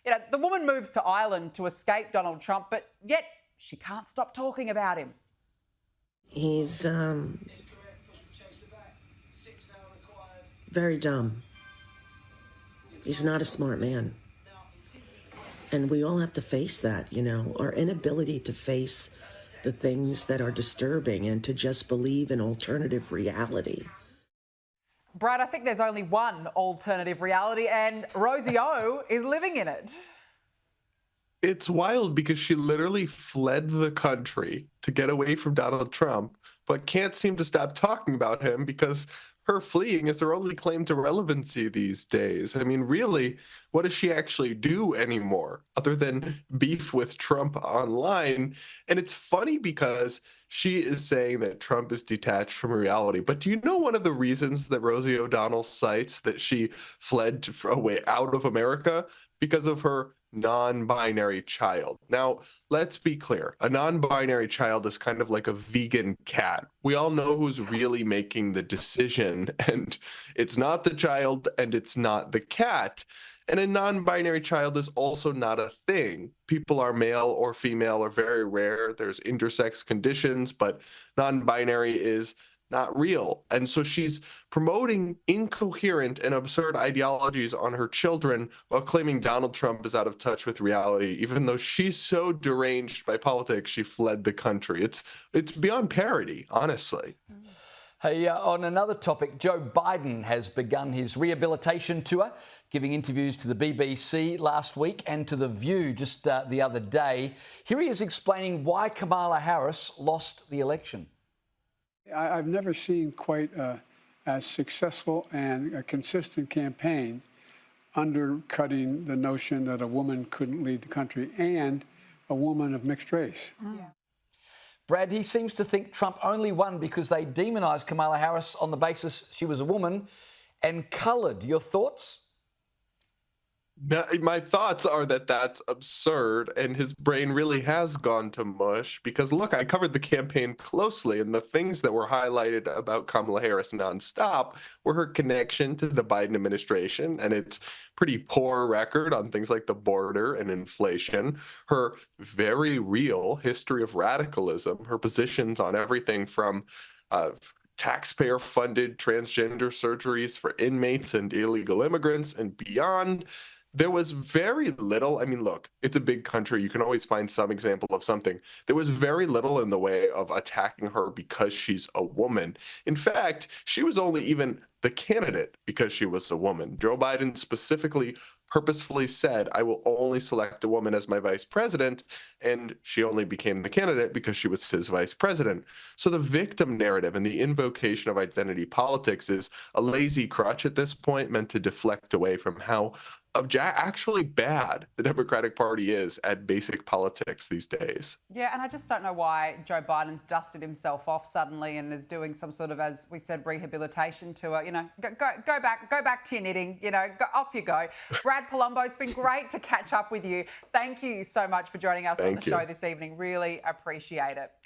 The woman moves to Ireland to escape Donald Trump, but yet she can't stop talking about him. He's very dumb. He's not a smart man. And we all have to face that, our inability to face the things that are disturbing and to just believe in alternative reality. Brad, I think there's only one alternative reality, and Rosie O is living in it. It's wild because she literally fled the country to get away from Donald Trump, but can't seem to stop talking about him because her fleeing is her only claim to relevancy these days. I mean, really, what does she actually do anymore other than beef with Trump online? And it's funny because she is saying that Trump is detached from reality. But do you know one of the reasons that Rosie O'Donnell cites that she fled away out of America? Because of her non-binary child. Now, let's be clear. A non-binary child is kind of like a vegan cat. We all know who's really making the decision, and it's not the child and it's not the cat. And a non-binary child is also not a thing. People are male or female or very rare. There's intersex conditions, but non-binary is not real. And so she's promoting incoherent and absurd ideologies on her children while claiming Donald Trump is out of touch with reality, even though she's so deranged by politics, she fled the country. It's beyond parody, honestly. Hey, on another topic, Joe Biden has begun his rehabilitation tour, giving interviews to the BBC last week and to The View just the other day. Here he is explaining why Kamala Harris lost the election. I've never seen quite as successful and a consistent campaign undercutting the notion that a woman couldn't lead the country and a woman of mixed race. Yeah. Brad, he seems to think Trump only won because they demonised Kamala Harris on the basis she was a woman and coloured. Your thoughts? My thoughts are that that's absurd, and his brain really has gone to mush because, look, I covered the campaign closely, and the things that were highlighted about Kamala Harris nonstop were her connection to the Biden administration and its pretty poor record on things like the border and inflation, her very real history of radicalism, her positions on everything from taxpayer-funded transgender surgeries for inmates and illegal immigrants and beyond. There was very little. I mean, look, it's a big country. You can always find some example of something. There was very little in the way of attacking her because she's a woman. In fact, she was only even the candidate because she was a woman. Joe Biden specifically purposefully said, I will only select a woman as my vice president, and she only became the candidate because she was his vice president. So the victim narrative and the invocation of identity politics is a lazy crutch at this point, meant to deflect away from how actually bad the Democratic Party is at basic politics these days. Yeah, and I just don't know why Joe Biden's dusted himself off suddenly and is doing some sort of, as we said, rehabilitation tour. Go back to your knitting. Off you go. Brad Polumbo, it's been great to catch up with you. Thank you so much for joining us on the show this evening. Really appreciate it.